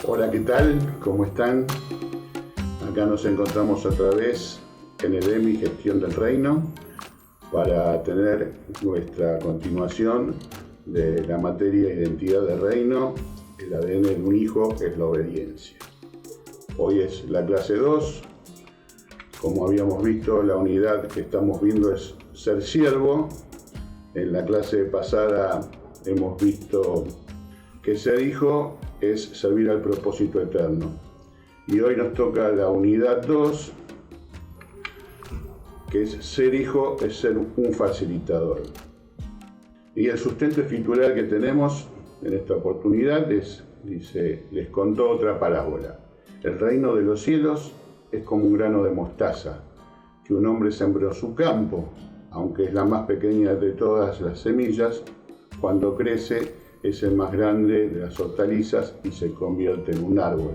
Hola, ¿qué tal? ¿Cómo están? Acá nos encontramos otra vez en el EMI Gestión del Reino para tener nuestra continuación de la materia Identidad del Reino. El ADN de un hijo es la obediencia. Hoy es la clase 2. Como habíamos visto, la unidad que estamos viendo es ser siervo. En la clase pasada hemos visto que ser hijo es servir al propósito eterno. Y hoy nos toca la unidad 2, que es ser hijo es ser un facilitador. Y el sustento escritural que tenemos en esta oportunidad dice, les contó otra parábola. El reino de los cielos es como un grano de mostaza, que un hombre sembró en su campo, aunque es la más pequeña de todas las semillas, cuando crece es el más grande de las hortalizas y se convierte en un árbol.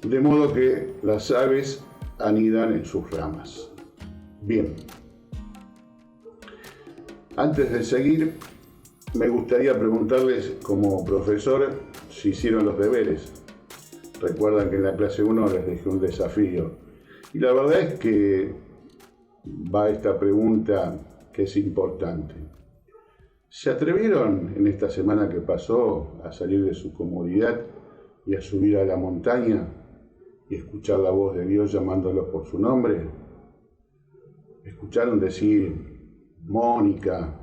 De modo que las aves anidan en sus ramas. Bien. Antes de seguir, me gustaría preguntarles como profesor si hicieron los deberes. Recuerdan que en la clase 1 les dejé un desafío. Y la verdad es que va esta pregunta que es importante. ¿Se atrevieron en esta semana que pasó a salir de su comodidad y a subir a la montaña y escuchar la voz de Dios llamándolos por su nombre? ¿Escucharon decir Mónica,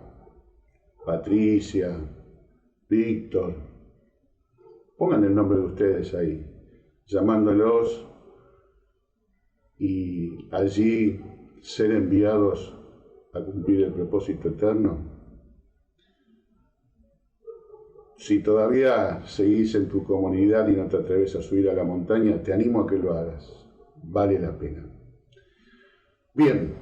Patricia, Víctor? Pongan el nombre de ustedes ahí, llamándolos y allí ser enviados a cumplir el propósito eterno. Si todavía seguís en tu comunidad y no te atreves a subir a la montaña, te animo a que lo hagas. Vale la pena. Bien.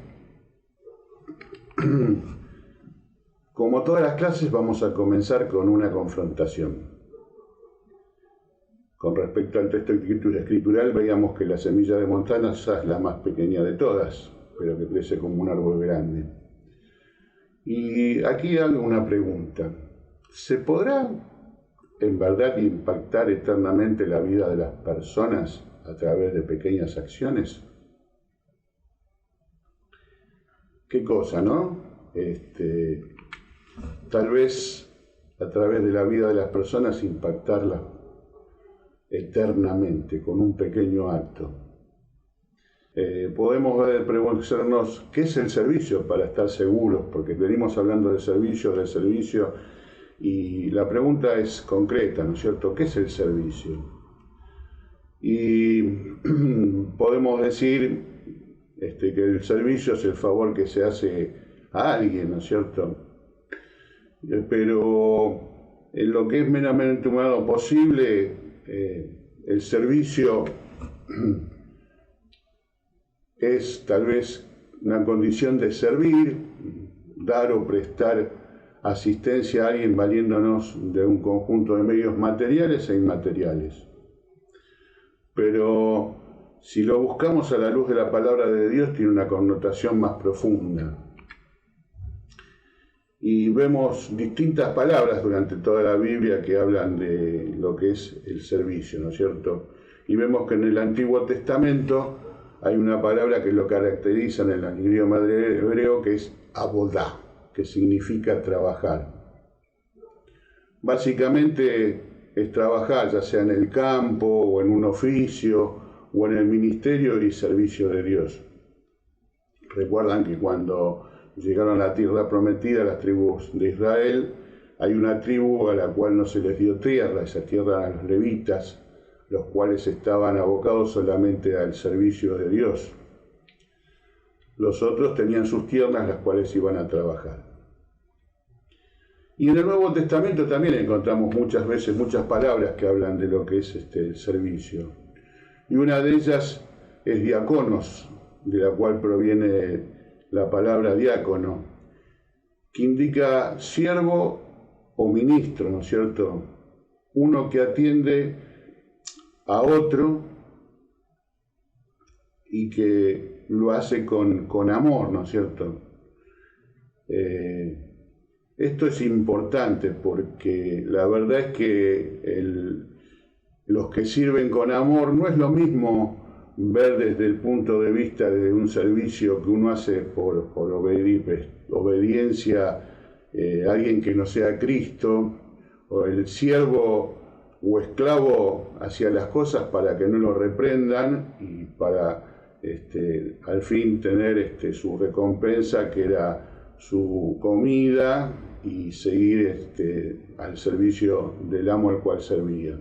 Como todas las clases, vamos a comenzar con una confrontación. Con respecto al texto escritural, veíamos que la semilla de mostaza es la más pequeña de todas, pero que crece como un árbol grande. Y aquí hago una pregunta. ¿Se podrá en verdad impactar eternamente la vida de las personas a través de pequeñas acciones? ¿Qué cosa, no? Tal vez a través de la vida de las personas impactarlas eternamente con un pequeño acto. Podemos preguntarnos qué es el servicio para estar seguros, porque venimos hablando de servicio, y la pregunta es concreta, ¿no es cierto? ¿Qué es el servicio? Y podemos decir que el servicio es el favor que se hace a alguien, ¿no es cierto? Pero en lo que es meramente humano posible, el servicio es tal vez una condición de servir, dar o prestar asistencia a alguien valiéndonos de un conjunto de medios materiales e inmateriales. Pero si lo buscamos a la luz de la palabra de Dios, tiene una connotación más profunda. Y vemos distintas palabras durante toda la Biblia que hablan de lo que es el servicio, ¿no es cierto? Y vemos que en el Antiguo Testamento hay una palabra que lo caracteriza en el idioma hebreo, que es abodá, que significa trabajar. Básicamente es trabajar, ya sea en el campo, o en un oficio, o en el ministerio y servicio de Dios. Recuerdan que cuando llegaron a la tierra prometida, las tribus de Israel, hay una tribu a la cual no se les dio tierra, esa tierra eran los levitas, los cuales estaban abocados solamente al servicio de Dios. Los otros tenían sus tierras, las cuales iban a trabajar. Y en el Nuevo Testamento también encontramos muchas veces muchas palabras que hablan de lo que es el servicio. Y una de ellas es diáconos, de la cual proviene la palabra diácono, que indica siervo o ministro, ¿no es cierto? Uno que atiende a otro y que lo hace con amor, ¿no es cierto? Esto es importante porque la verdad es que los que sirven con amor, no es lo mismo ver desde el punto de vista de un servicio que uno hace por obediencia a alguien que no sea Cristo, o el siervo o esclavo hacia las cosas para que no lo reprendan y para al fin tener su recompensa, que era su comida, y seguir al servicio del amo al cual servía.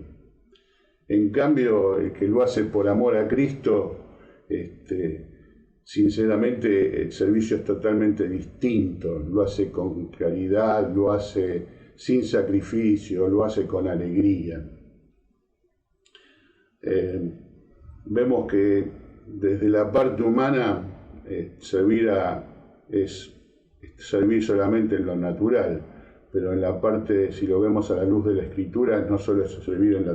En cambio, el que lo hace por amor a Cristo, sinceramente el servicio es totalmente distinto. Lo hace con caridad, lo hace sin sacrificio, lo hace con alegría. Vemos que desde la parte humana servir es servir solamente en lo natural, pero en la parte, si lo vemos a la luz de la Escritura, no solo es servir en lo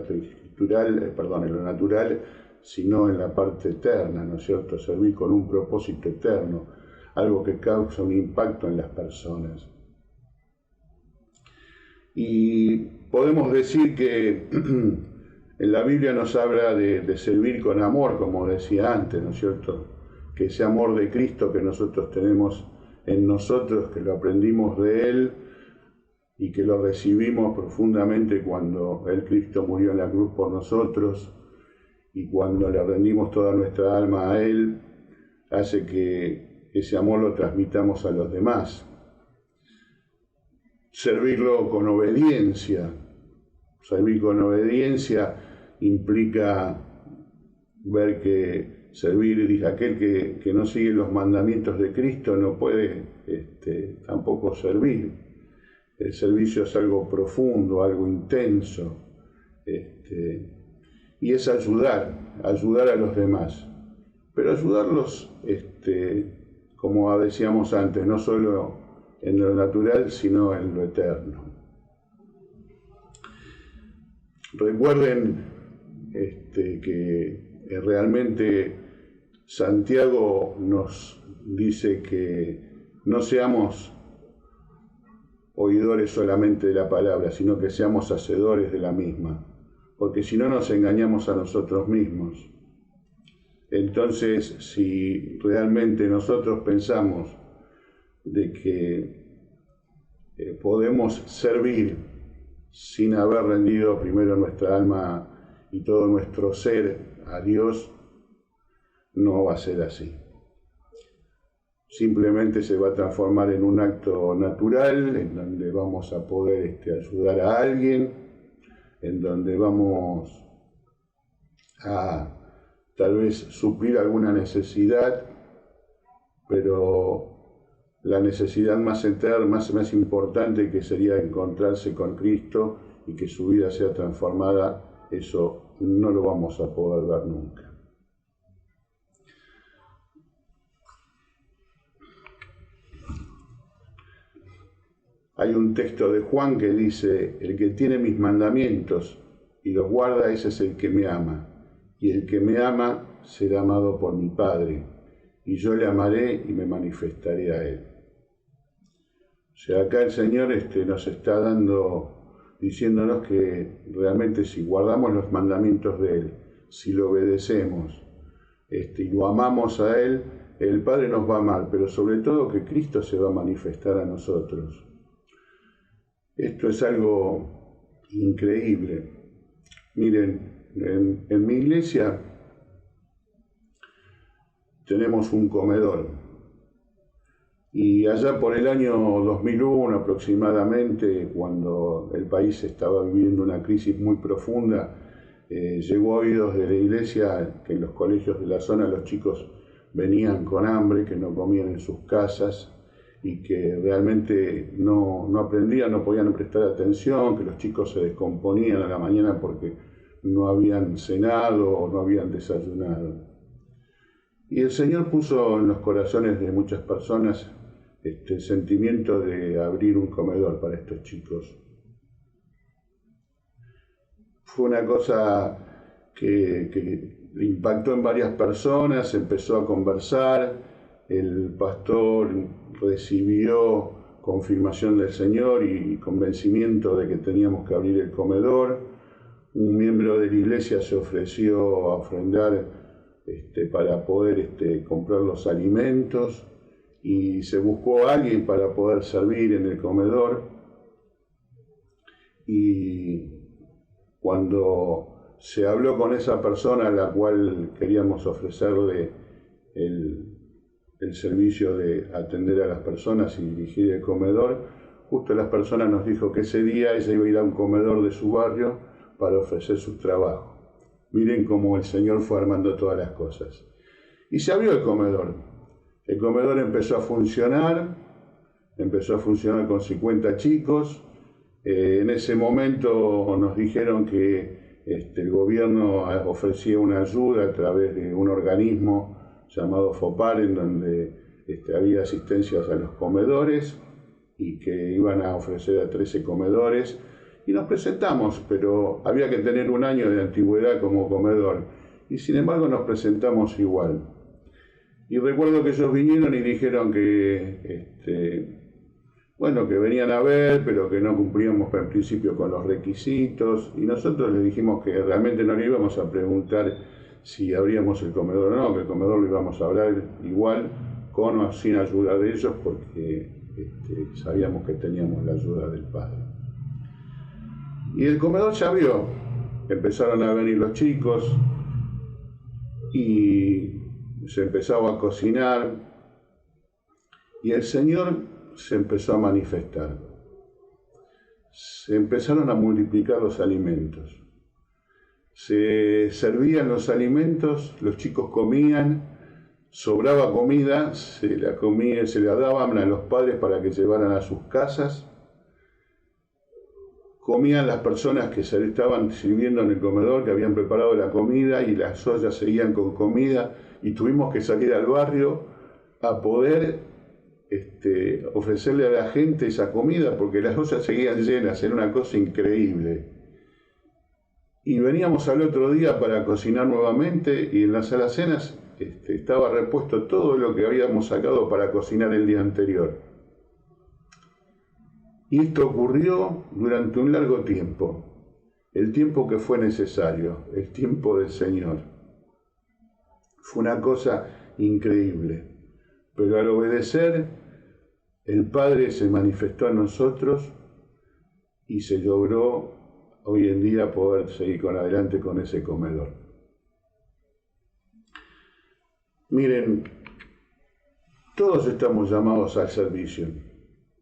natural, sino en la parte eterna, ¿no es cierto? Servir con un propósito eterno, algo que causa un impacto en las personas. Y podemos decir que en la Biblia nos habla de servir con amor, como decía antes, ¿no es cierto? Que ese amor de Cristo que nosotros tenemos en nosotros, que lo aprendimos de Él y que lo recibimos profundamente cuando el Cristo murió en la cruz por nosotros y cuando le rendimos toda nuestra alma a Él, hace que ese amor lo transmitamos a los demás. Servirlo con obediencia. Servir con obediencia implica ver que servir, aquel que no sigue los mandamientos de Cristo no puede tampoco servir. El servicio es algo profundo, algo intenso, y es ayudar a los demás, pero ayudarlos, como decíamos antes, no solo en lo natural, sino en lo eterno. Recuerden que realmente Santiago nos dice que no seamos oidores solamente de la palabra, sino que seamos hacedores de la misma, porque si no nos engañamos a nosotros mismos. Entonces, si realmente nosotros pensamos de que podemos servir sin haber rendido primero nuestra alma y todo nuestro ser a Dios, no va a ser así. Simplemente se va a transformar en un acto natural, en donde vamos a poder ayudar a alguien, en donde vamos a tal vez suplir alguna necesidad, pero la necesidad más importante, que sería encontrarse con Cristo y que su vida sea transformada, eso no lo vamos a poder ver nunca. Hay un texto de Juan que dice: el que tiene mis mandamientos y los guarda, ese es el que me ama, y el que me ama será amado por mi Padre, y yo le amaré y me manifestaré a él. O sea, acá el Señor nos está diciéndonos que realmente si guardamos los mandamientos de Él, si lo obedecemos y lo amamos a Él, el Padre nos va a amar, pero sobre todo que Cristo se va a manifestar a nosotros. Esto es algo increíble. Miren, en mi iglesia tenemos un comedor, y allá por el año 2001 aproximadamente, cuando el país estaba viviendo una crisis muy profunda, llegó a oídos de la iglesia que en los colegios de la zona los chicos venían con hambre, que no comían en sus casas y que realmente no aprendían, no podían prestar atención, que los chicos se descomponían a la mañana porque no habían cenado o no habían desayunado. Y el Señor puso en los corazones de muchas personas el sentimiento de abrir un comedor para estos chicos. Fue una cosa que impactó en varias personas, empezó a conversar, el pastor recibió confirmación del Señor y convencimiento de que teníamos que abrir el comedor. Un miembro miembro de la iglesia se ofreció a ofrendar para poder comprar los alimentos, y se buscó a alguien para poder servir en el comedor. Y cuando se habló con esa persona a la cual queríamos ofrecerle el servicio de atender a las personas y dirigir el comedor, justo la persona nos dijo que ese día ella iba a ir a un comedor de su barrio para ofrecer su trabajo. Miren cómo el Señor fue armando todas las cosas. Y se abrió el comedor. El comedor empezó a funcionar con 50 chicos. En ese momento nos dijeron que el gobierno ofrecía una ayuda a través de un organismo llamado FOPAR, en donde había asistencias a los comedores y que iban a ofrecer a 13 comedores. Y nos presentamos, pero había que tener un año de antigüedad como comedor. Y sin embargo nos presentamos igual. Y recuerdo que ellos vinieron y dijeron que, que venían a ver, pero que no cumplíamos en principio con los requisitos. Y nosotros les dijimos que realmente no le íbamos a preguntar si abríamos el comedor o no, que el comedor lo íbamos a abrir igual, con o sin ayuda de ellos, porque sabíamos que teníamos la ayuda del Padre. Y el comedor se abrió, empezaron a venir los chicos y se empezaba a cocinar y el Señor se empezó a manifestar. Se empezaron a multiplicar los alimentos. Se servían los alimentos, los chicos comían, sobraba comida, se la daban a los padres para que llevaran a sus casas. Comían las personas que se estaban sirviendo en el comedor, que habían preparado la comida, y las ollas seguían con comida, y tuvimos que salir al barrio a poder ofrecerle a la gente esa comida, porque las ollas seguían llenas, era una cosa increíble. Y veníamos al otro día para cocinar nuevamente, y en las alacenas estaba repuesto todo lo que habíamos sacado para cocinar el día anterior. Y esto ocurrió durante un largo tiempo, el tiempo que fue necesario, el tiempo del Señor. Fue una cosa increíble, pero al obedecer, el Padre se manifestó a nosotros y se logró hoy en día poder seguir adelante con ese comedor. Miren, todos estamos llamados al servicio.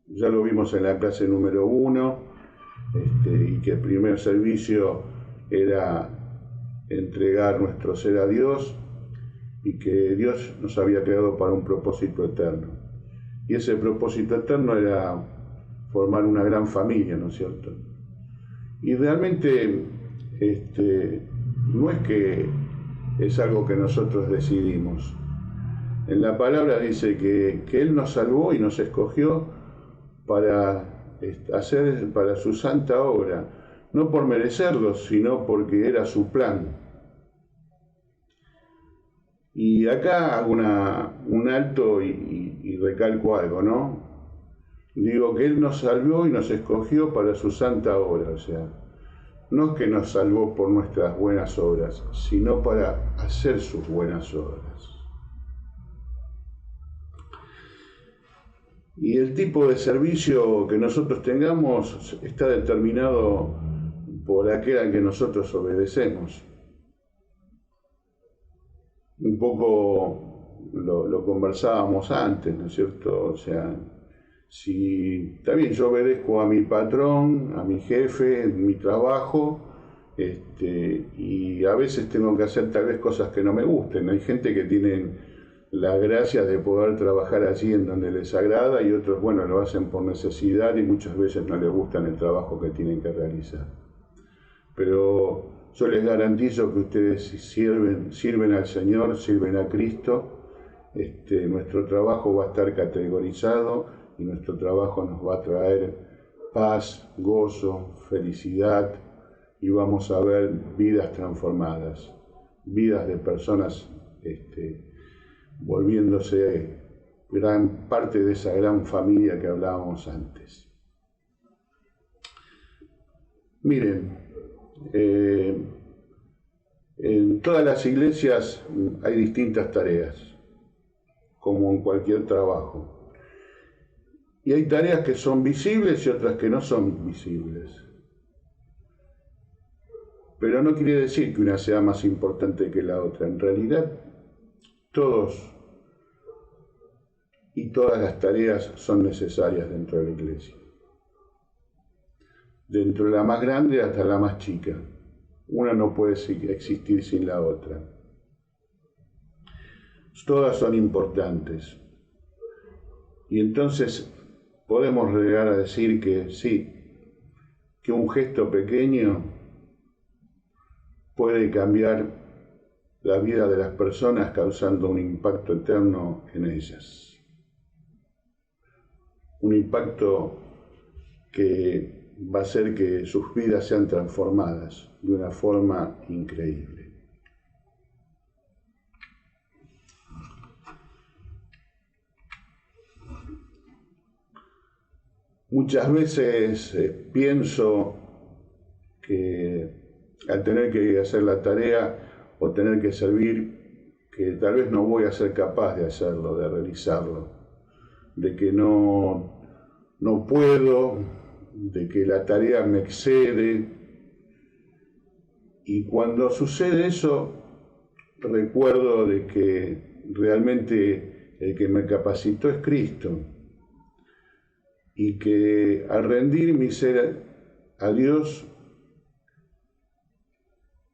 Ya lo vimos en la clase número 1, y que el primer servicio era entregar nuestro ser a Dios, y que Dios nos había creado para un propósito eterno. Y ese propósito eterno era formar una gran familia, ¿no es cierto? Y realmente no es que es algo que nosotros decidimos. En la palabra dice que Él nos salvó y nos escogió para hacer para su santa obra, no por merecerlo, sino porque era su plan. Y acá hago un alto y recalco algo, ¿no? Digo que Él nos salvó y nos escogió para su santa obra, o sea, no es que nos salvó por nuestras buenas obras, sino para hacer sus buenas obras. Y el tipo de servicio que nosotros tengamos está determinado por aquel al que nosotros obedecemos. Un poco lo conversábamos antes, ¿no es cierto? O sea, si también yo obedezco a mi patrón, a mi jefe, en mi trabajo, y a veces tengo que hacer tal vez cosas que no me gusten. Hay gente que tiene la gracia de poder trabajar allí en donde les agrada, y otros, bueno, lo hacen por necesidad y muchas veces no les gusta el trabajo que tienen que realizar. Pero yo les garantizo que ustedes sirven al Señor, sirven a Cristo. Nuestro trabajo va a estar categorizado y nuestro trabajo nos va a traer paz, gozo, felicidad, y vamos a ver vidas transformadas, vidas de personas volviéndose gran parte de esa gran familia que hablábamos antes. Miren, todas las iglesias hay distintas tareas, como en cualquier trabajo. Y hay tareas que son visibles y otras que no son visibles. Pero no quiere decir que una sea más importante que la otra. En realidad, todos y todas las tareas son necesarias dentro de la iglesia. Dentro de la más grande hasta la más chica. Una no puede existir sin la otra. Todas son importantes. Y entonces podemos llegar a decir que sí, que un gesto pequeño puede cambiar la vida de las personas causando un impacto eterno en ellas. Un impacto que va a hacer que sus vidas sean transformadas de una forma increíble. Muchas veces pienso que al tener que hacer la tarea o tener que servir, que tal vez no voy a ser capaz de hacerlo, de realizarlo, de que no puedo, de que la tarea me excede. Y cuando sucede eso, recuerdo de que realmente el que me capacitó es Cristo, y que al rendir mi ser a Dios,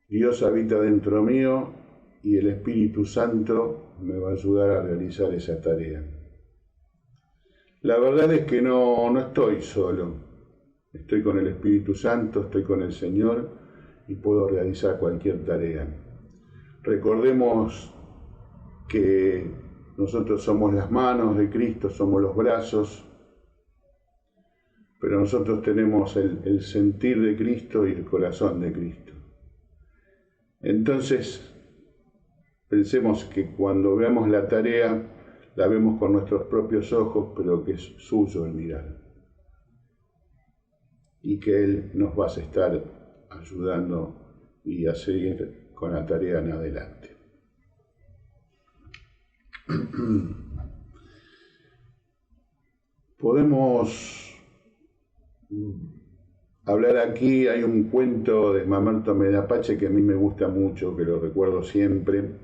Dios habita dentro mío y el Espíritu Santo me va a ayudar a realizar esa tarea. La verdad es que no estoy solo, estoy con el Espíritu Santo, estoy con el Señor y puedo realizar cualquier tarea. Recordemos que nosotros somos las manos de Cristo, somos los brazos, pero nosotros tenemos el sentir de Cristo y el corazón de Cristo. Entonces, pensemos que cuando veamos la tarea, la vemos con nuestros propios ojos, pero que es suyo el mirar. Y que Él nos va a estar ayudando y a seguir con la tarea en adelante. Podemos hablar aquí, hay un cuento de Mamerto Medapace que a mí me gusta mucho, que lo recuerdo siempre,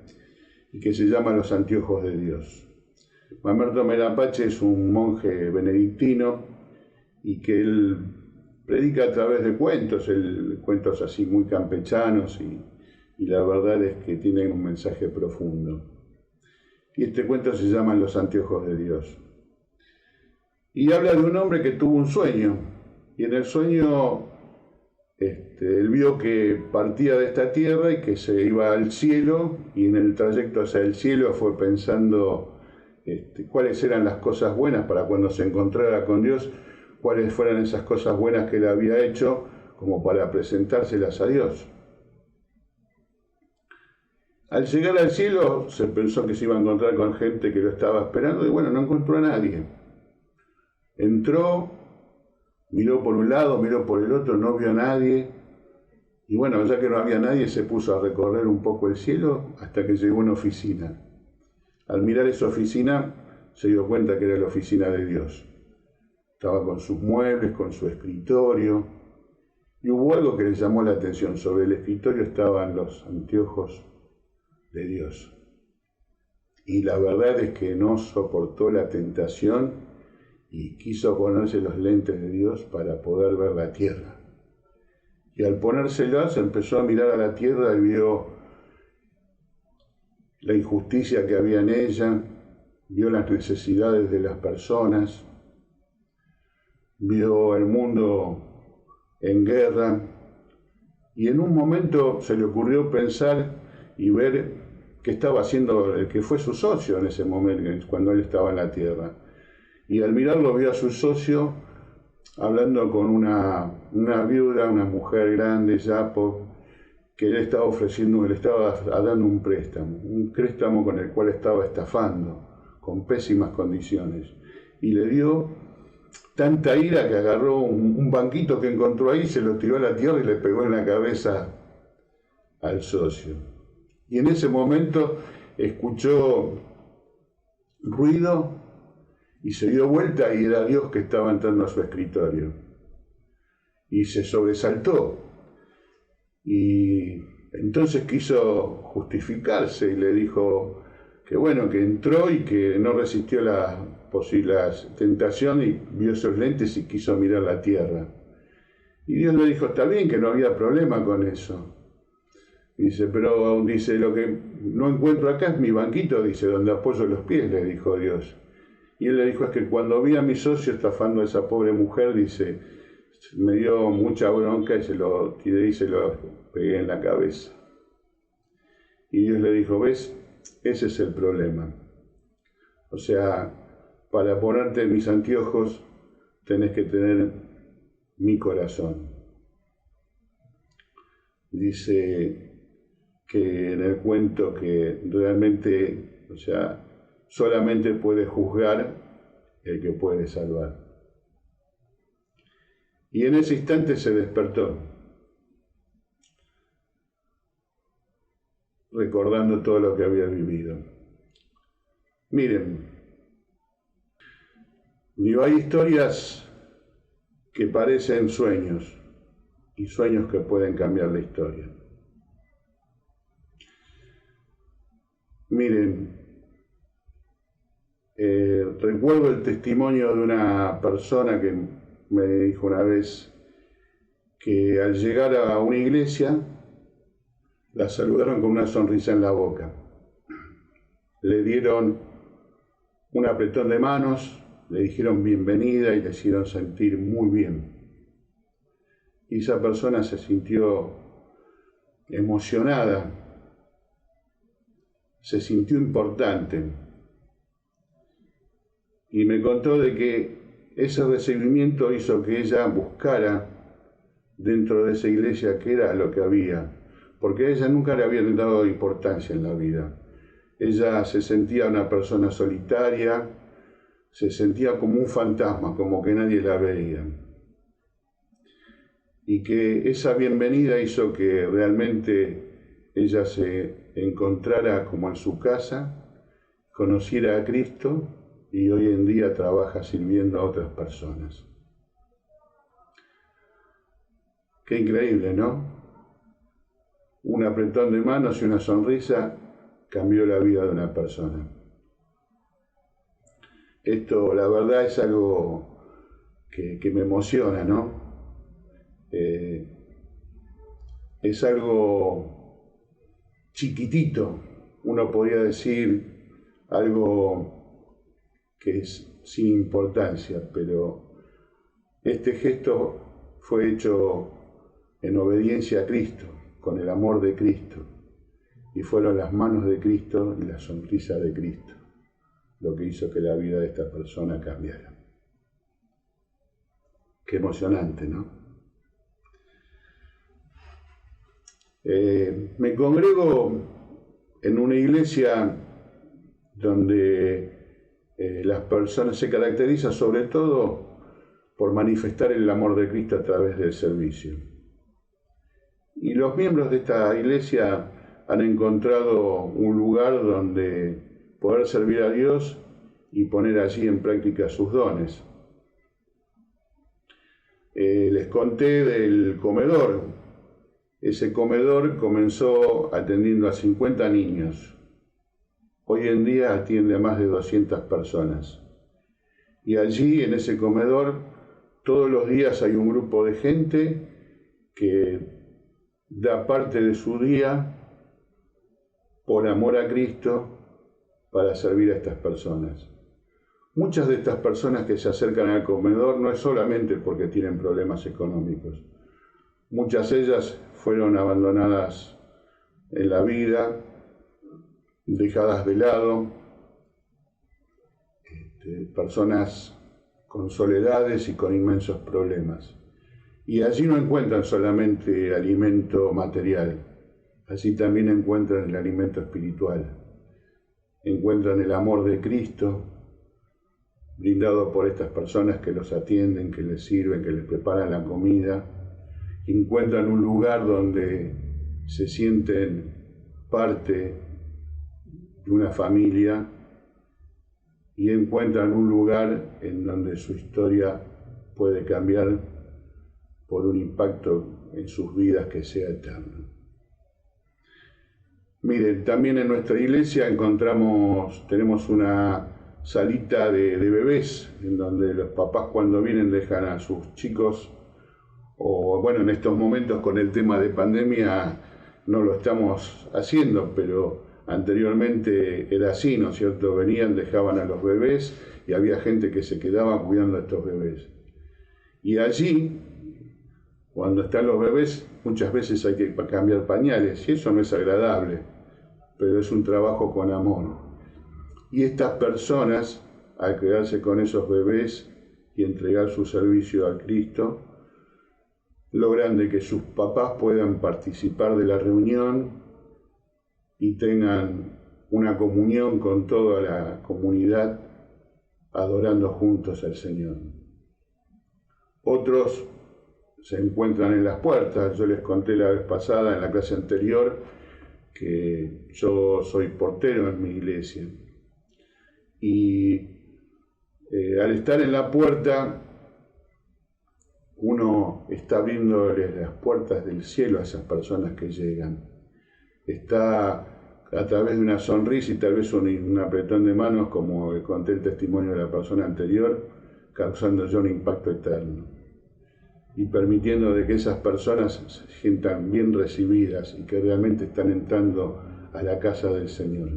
y que se llama Los anteojos de Dios. Mamerto Medapace es un monje benedictino y que él predica a través de cuentos, cuentos así muy campechanos y la verdad es que tienen un mensaje profundo. Y este cuento se llama Los anteojos de Dios. Y habla de un hombre que tuvo un sueño. Y en el sueño él vio que partía de esta tierra y que se iba al cielo, y en el trayecto hacia el cielo fue pensando cuáles eran las cosas buenas para cuando se encontrara con Dios, cuáles fueran esas cosas buenas que él había hecho como para presentárselas a Dios. Al llegar al cielo se pensó que se iba a encontrar con gente que lo estaba esperando y bueno, no encontró a nadie. Entró, miró por un lado, miró por el otro, no vio a nadie. Y bueno, ya que no había nadie, se puso a recorrer un poco el cielo hasta que llegó a una oficina. Al mirar esa oficina, se dio cuenta que era la oficina de Dios. Estaba con sus muebles, con su escritorio. Y hubo algo que le llamó la atención. Sobre el escritorio estaban los anteojos de Dios. Y la verdad es que no soportó la tentación y quiso ponerse los lentes de Dios para poder ver la tierra. Y al ponérselos empezó a mirar a la tierra y vio la injusticia que había en ella, vio las necesidades de las personas, vio el mundo en guerra, y en un momento se le ocurrió pensar y ver qué estaba haciendo el que fue su socio en ese momento, cuando él estaba en la tierra. Y al mirarlo vio a su socio hablando con una viuda, una mujer grande ya, que le estaba ofreciendo, le estaba dando un préstamo con el cual estaba estafando, con pésimas condiciones. Y le dio tanta ira que agarró un banquito que encontró ahí, se lo tiró a la tierra y le pegó en la cabeza al socio. Y en ese momento escuchó ruido y se dio vuelta y era Dios que estaba entrando a su escritorio. Y se sobresaltó. Y entonces quiso justificarse y le dijo que bueno, que entró y que no resistió la tentación y vio esos lentes y quiso mirar la tierra. Y Dios le dijo, está bien, que no había problema con eso. Dice, pero dice, lo que no encuentro acá es mi banquito, dice, donde apoyo los pies, le dijo Dios. Y él le dijo, es que cuando vi a mi socio estafando a esa pobre mujer, dice, me dio mucha bronca y se lo tiré y se lo pegué en la cabeza. Y Dios le dijo, ¿ves? Ese es el problema. O sea, para ponerte mis anteojos tenés que tener mi corazón. Dice que en el cuento que realmente, o sea, solamente puede juzgar el que puede salvar. Y en ese instante se despertó, recordando todo lo que había vivido. Miren, hay historias que parecen sueños y sueños que pueden cambiar la historia. Miren, recuerdo el testimonio de una persona que me dijo una vez que al llegar a una iglesia la saludaron con una sonrisa en la boca. Le dieron un apretón de manos, le dijeron bienvenida y le hicieron sentir muy bien. Y esa persona se sintió emocionada, se sintió importante. Y me contó de que ese recibimiento hizo que ella buscara dentro de esa iglesia qué era lo que había, porque a ella nunca le habían dado importancia en la vida. Ella se sentía una persona solitaria, se sentía como un fantasma, como que nadie la veía. Y que esa bienvenida hizo que realmente ella se encontrara como en su casa, conociera a Cristo y hoy en día trabaja sirviendo a otras personas. Qué increíble, ¿no? Un apretón de manos y una sonrisa cambió la vida de una persona. Esto, la verdad, es algo que me emociona, ¿no? Es algo chiquitito, uno podría decir algo que es sin importancia, pero este gesto fue hecho en obediencia a Cristo, con el amor de Cristo, y fueron las manos de Cristo y la sonrisa de Cristo lo que hizo que la vida de esta persona cambiara. Qué emocionante, ¿no? Me congrego en una iglesia donde las personas se caracterizan sobre todo por manifestar el amor de Cristo a través del servicio. Y los miembros de esta iglesia han encontrado un lugar donde poder servir a Dios y poner allí en práctica sus dones. Les conté del comedor. Ese comedor comenzó atendiendo a 50 niños. Hoy en día atiende a más de 200 personas. Y allí, en ese comedor, todos los días hay un grupo de gente que da parte de su día por amor a Cristo para servir a estas personas. Muchas de estas personas que se acercan al comedor no es solamente porque tienen problemas económicos. Muchas de ellas fueron abandonadas en la vida, dejadas de lado, personas con soledades y con inmensos problemas. Y allí no encuentran solamente alimento material, allí también encuentran el alimento espiritual. Encuentran el amor de Cristo, brindado por estas personas que los atienden, que les sirven, que les preparan la comida. Encuentran un lugar donde se sienten parte de una familia y encuentran un lugar en donde su historia puede cambiar por un impacto en sus vidas que sea eterno. Miren, también en nuestra iglesia tenemos una salita de bebés, en donde los papás cuando vienen dejan a sus chicos, o bueno, en estos momentos con el tema de pandemia no lo estamos haciendo, pero anteriormente era así, ¿no es cierto? Venían, dejaban a los bebés y había gente que se quedaba cuidando a estos bebés. Y allí, cuando están los bebés, muchas veces hay que cambiar pañales y eso no es agradable, pero es un trabajo con amor. Y estas personas, al quedarse con esos bebés y entregar su servicio a Cristo, logran de que sus papás puedan participar de la reunión y tengan una comunión con toda la comunidad, adorando juntos al Señor. Otros se encuentran en las puertas. Yo les conté la vez pasada, en la clase anterior, que yo soy portero en mi iglesia. Y al estar en la puerta, uno está abriéndoles las puertas del cielo a esas personas que llegan. Está a través de una sonrisa y tal vez un apretón de manos, como conté el testimonio de la persona anterior, causando yo un impacto eterno y permitiendo de que esas personas se sientan bien recibidas y que realmente están entrando a la casa del Señor,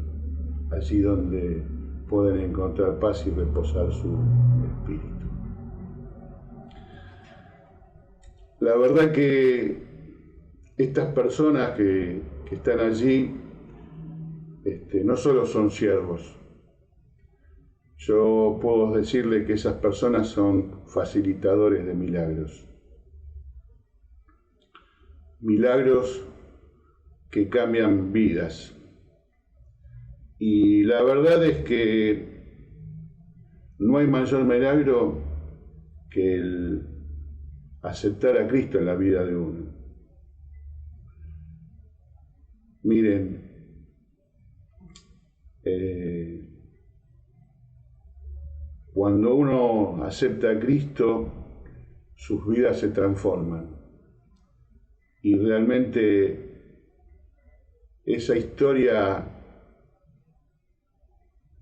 allí donde pueden encontrar paz y reposar su espíritu. La verdad que estas personas que están allí no solo son siervos. Yo puedo decirle que esas personas son facilitadores de milagros. Milagros que cambian vidas. Y la verdad es que no hay mayor milagro que el aceptar a Cristo en la vida de uno. Miren, cuando uno acepta a Cristo, sus vidas se transforman y realmente esa historia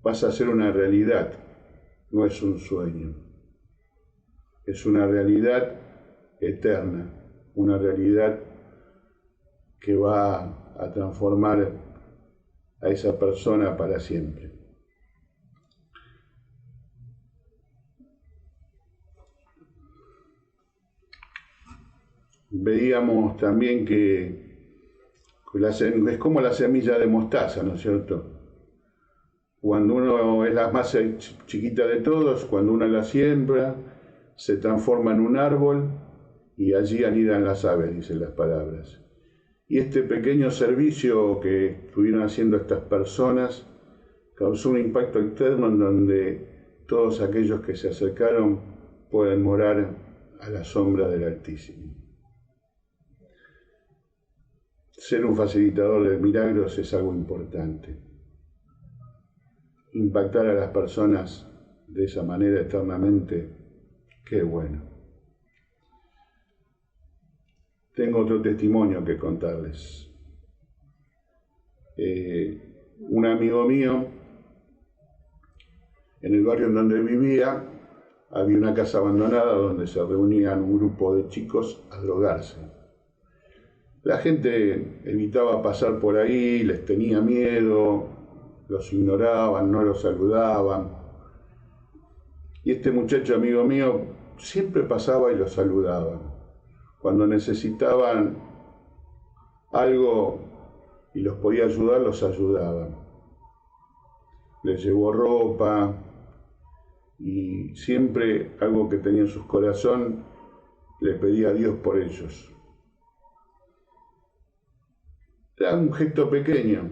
pasa a ser una realidad, no es un sueño, es una realidad eterna, una realidad que va a transformar a esa persona para siempre. Veíamos también que es como la semilla de mostaza, ¿no es cierto? Cuando uno es la más chiquita de todos, cuando uno la siembra, se transforma en un árbol y allí anidan las aves, dicen las palabras. Y este pequeño servicio que estuvieron haciendo estas personas causó un impacto externo en donde todos aquellos que se acercaron pueden morar a la sombra del Altísimo. Ser un facilitador de milagros es algo importante. Impactar a las personas de esa manera eternamente, qué bueno. Tengo otro testimonio que contarles. Un amigo mío, en el barrio en donde vivía, había una casa abandonada donde se reunían un grupo de chicos a drogarse. La gente evitaba pasar por ahí, les tenía miedo, los ignoraban, no los saludaban. Y este muchacho, amigo mío, siempre pasaba y los saludaba. Cuando necesitaban algo y los podía ayudar, los ayudaba. Les llevó ropa y siempre algo que tenía en su corazón le pedía a Dios por ellos. Era un gesto pequeño,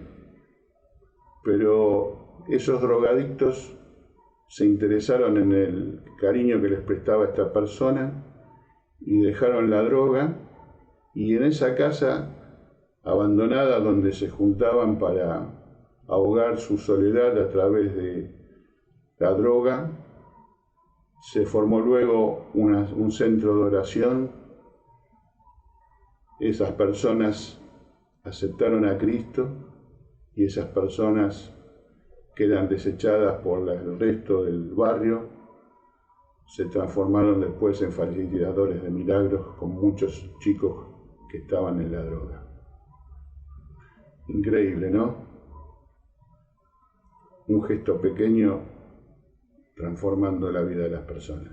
pero esos drogadictos se interesaron en el cariño que les prestaba esta persona y dejaron la droga, y en esa casa abandonada donde se juntaban para ahogar su soledad a través de la droga. Se formó luego un centro de oración. Esas personas aceptaron a Cristo y esas personas que eran desechadas por el resto del barrio se transformaron después en facilitadores de milagros con muchos chicos que estaban en la droga. Increíble, ¿no? Un gesto pequeño transformando la vida de las personas.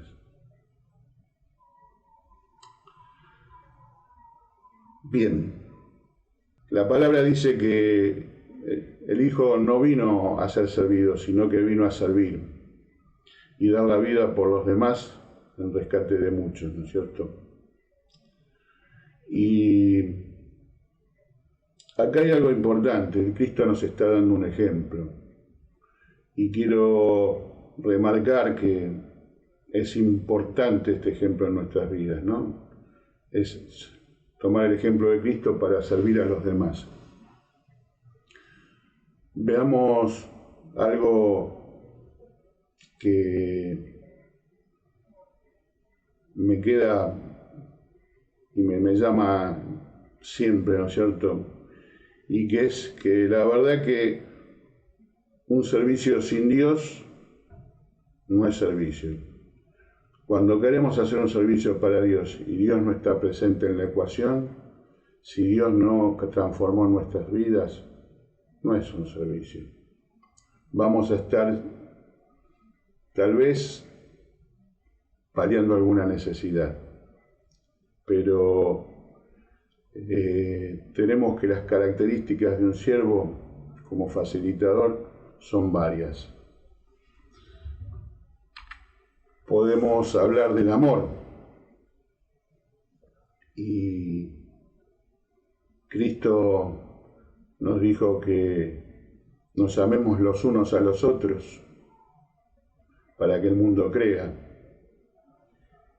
Bien, la palabra dice que el Hijo no vino a ser servido, sino que vino a servir y dar la vida por los demás en rescate de muchos, ¿no es cierto? Y acá hay algo importante, Cristo nos está dando un ejemplo y quiero remarcar que es importante este ejemplo en nuestras vidas, ¿no? Es tomar el ejemplo de Cristo para servir a los demás. Veamos algo que me queda y me llama siempre, ¿no es cierto? Y que es que la verdad que un servicio sin Dios no es servicio. Cuando queremos hacer un servicio para Dios y Dios no está presente en la ecuación, si Dios no transformó nuestras vidas, no es un servicio. Vamos a estar tal vez paliando alguna necesidad, pero tenemos que las características de un siervo como facilitador son varias. Podemos hablar del amor y Cristo nos dijo que nos amemos los unos a los otros para que el mundo crea.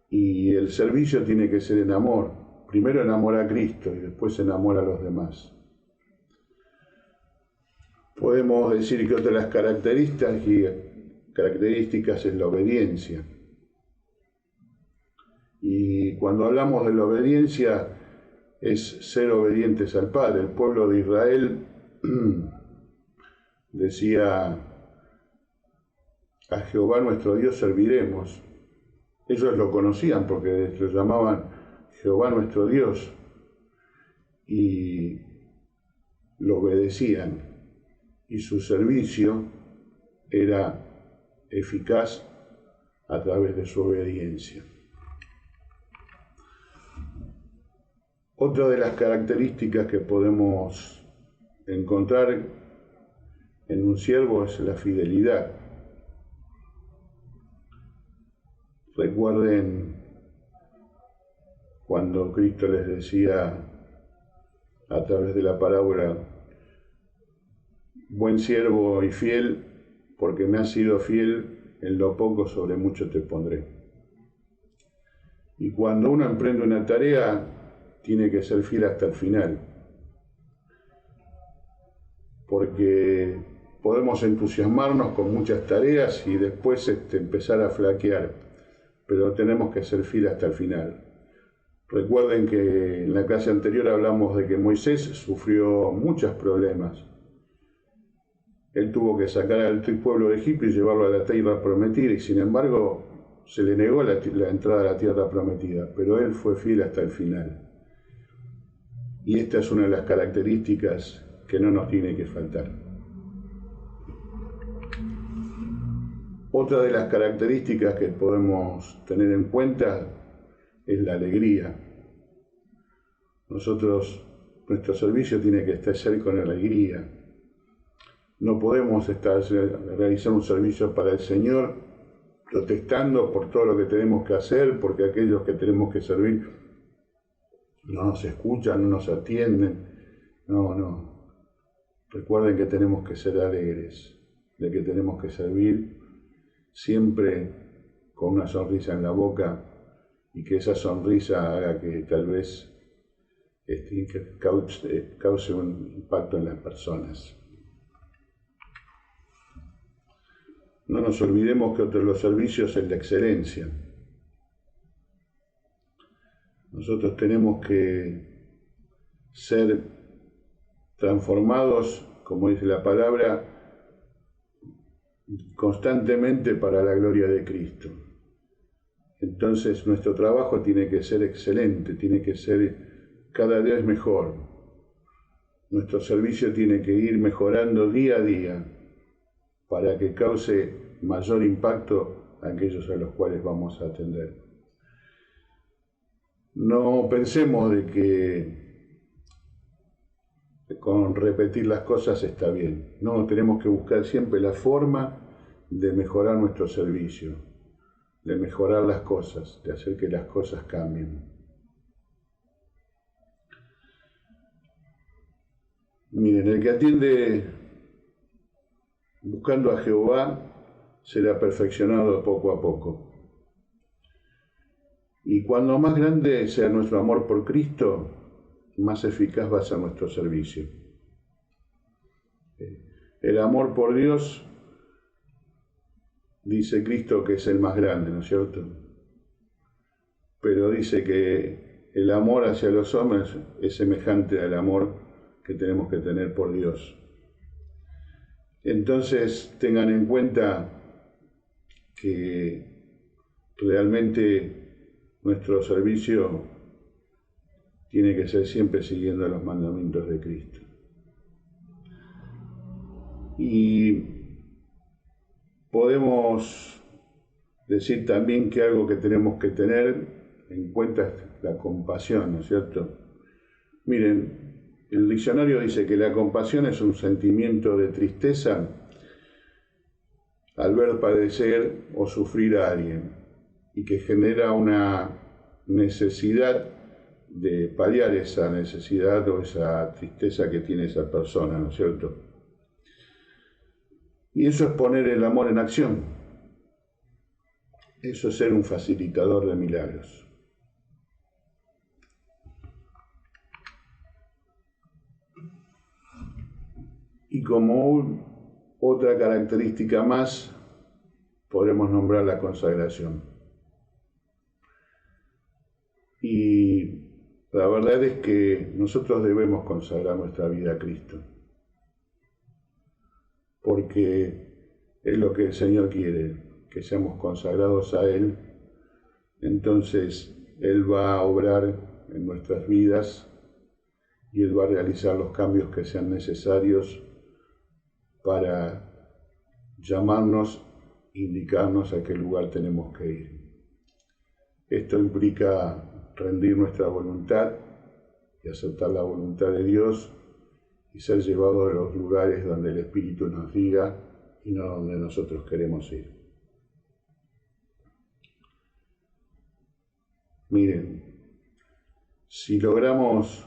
Y el servicio tiene que ser en amor. Primero en amor a Cristo y después en amor a los demás. Podemos decir que otra de las características es la obediencia. Y cuando hablamos de la obediencia es ser obedientes al Padre. El pueblo de Israel decía: a Jehová nuestro Dios serviremos. Ellos lo conocían porque lo llamaban Jehová nuestro Dios y lo obedecían, y su servicio era eficaz a través de su obediencia. Otra de las características que podemos encontrar en un siervo es la fidelidad. Recuerden cuando Cristo les decía a través de la parábola: buen siervo y fiel, porque me has sido fiel en lo poco, sobre mucho te pondré. Y cuando uno emprende una tarea, tiene que ser fiel hasta el final, porque podemos entusiasmarnos con muchas tareas y después empezar a flaquear, pero tenemos que ser fieles hasta el final. Recuerden que en la clase anterior hablamos de que Moisés sufrió muchos problemas. Él tuvo que sacar al pueblo de Egipto y llevarlo a la tierra prometida, y sin embargo se le negó la entrada a la tierra prometida, pero él fue fiel hasta el final. Y esta es una de las características que no nos tiene que faltar. Otra de las características que podemos tener en cuenta es la alegría. Nuestro servicio tiene que ser con alegría. No podemos realizar un servicio para el Señor protestando por todo lo que tenemos que hacer, porque aquellos que tenemos que servir no nos escuchan, no nos atienden. No. Recuerden que tenemos que ser alegres, de que tenemos que servir siempre con una sonrisa en la boca, y que esa sonrisa haga que tal vez que cause un impacto en las personas. No nos olvidemos que otro de los servicios es la excelencia. Nosotros tenemos que ser transformados, como dice la palabra, constantemente para la gloria de Cristo. Entonces nuestro trabajo tiene que ser excelente, tiene que ser cada día mejor. Nuestro servicio tiene que ir mejorando día a día para que cause mayor impacto a aquellos a los cuales vamos a atender. No pensemos de que con repetir las cosas está bien. No, tenemos que buscar siempre la forma de mejorar nuestro servicio, de mejorar las cosas, de hacer que las cosas cambien. Miren, el que atiende buscando a Jehová será perfeccionado poco a poco. Y cuando más grande sea nuestro amor por Cristo, más eficaz va a ser nuestro servicio. El amor por Dios, dice Cristo que es el más grande, ¿no es cierto? Pero dice que el amor hacia los hombres es semejante al amor que tenemos que tener por Dios. Entonces tengan en cuenta que realmente nuestro servicio tiene que ser siempre siguiendo los mandamientos de Cristo. Y podemos decir también que algo que tenemos que tener en cuenta es la compasión, ¿no es cierto? Miren, el diccionario dice que la compasión es un sentimiento de tristeza al ver padecer o sufrir a alguien y que genera una necesidad de paliar esa necesidad o esa tristeza que tiene esa persona, ¿no es cierto? Y eso es poner el amor en acción. Eso es ser un facilitador de milagros. Y como otra característica más, podemos nombrar la consagración. Y la verdad es que nosotros debemos consagrar nuestra vida a Cristo, porque es lo que el Señor quiere, que seamos consagrados a Él. Entonces Él va a obrar en nuestras vidas y Él va a realizar los cambios que sean necesarios para llamarnos, indicarnos a qué lugar tenemos que ir. Esto implica rendir nuestra voluntad y aceptar la voluntad de Dios y ser llevados a los lugares donde el Espíritu nos diga y no donde nosotros queremos ir. Miren, si logramos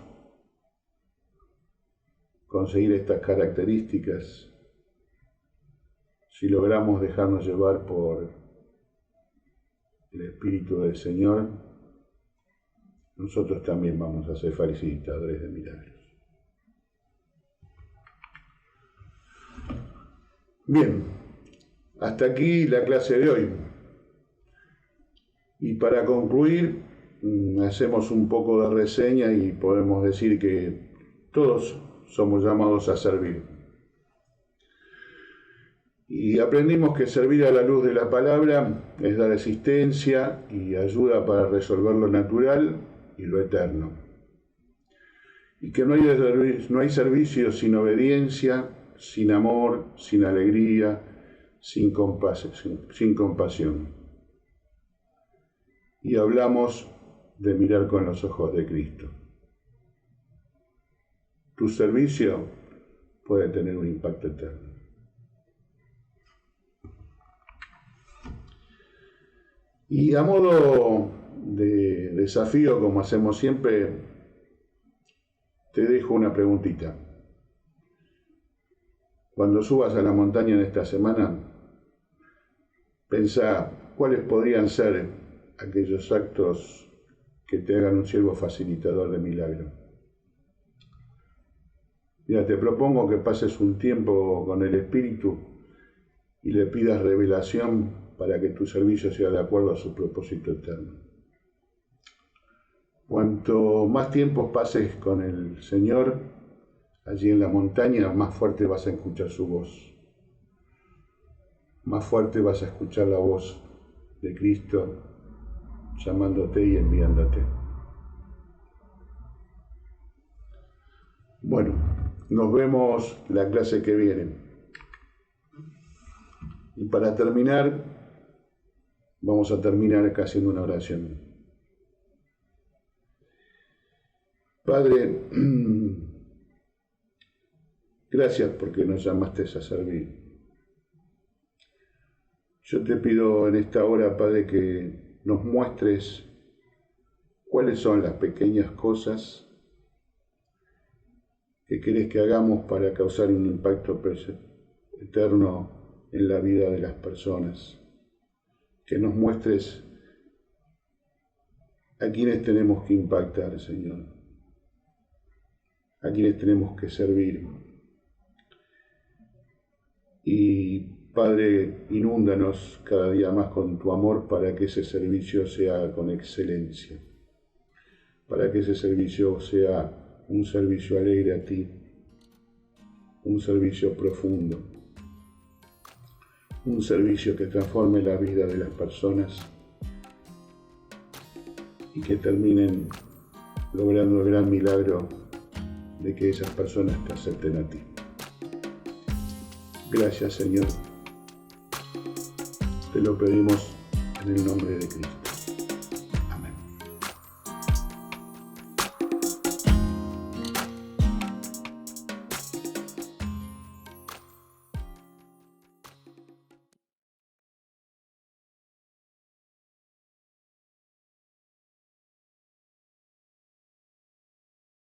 conseguir estas características, si logramos dejarnos llevar por el Espíritu del Señor, nosotros también vamos a ser facilitadores de milagros. Bien, hasta aquí la clase de hoy. Y para concluir, hacemos un poco de reseña y podemos decir que todos somos llamados a servir. Y aprendimos que servir a la luz de la palabra es dar asistencia y ayuda para resolver lo natural y lo eterno. Y que no hay servicio sin obediencia, sin amor, sin alegría, sin compasión. Y hablamos de mirar con los ojos de Cristo. Tu servicio puede tener un impacto eterno. Y a modo de desafío, como hacemos siempre, te dejo una preguntita. Cuando subas a la montaña en esta semana, pensá cuáles podrían ser aquellos actos que te hagan un siervo facilitador de milagro. Mira, te propongo que pases un tiempo con el Espíritu y le pidas revelación para que tu servicio sea de acuerdo a su propósito eterno. Cuanto más tiempo pases con el Señor allí en la montaña, más fuerte vas a escuchar su voz. Más fuerte vas a escuchar la voz de Cristo llamándote y enviándote. Bueno, nos vemos la clase que viene. Y para terminar, vamos a terminar acá haciendo una oración. Padre, gracias porque nos llamaste a servir. Yo te pido en esta hora, Padre, que nos muestres cuáles son las pequeñas cosas que querés que hagamos para causar un impacto eterno en la vida de las personas. Que nos muestres a quienes tenemos que impactar, Señor. A quienes tenemos que servir. Y Padre, inúndanos cada día más con tu amor para que ese servicio sea con excelencia, para que ese servicio sea un servicio alegre a ti, un servicio profundo, un servicio que transforme la vida de las personas y que terminen logrando el gran milagro de que esas personas te acepten a ti. Gracias, Señor. Te lo pedimos en el nombre de Cristo.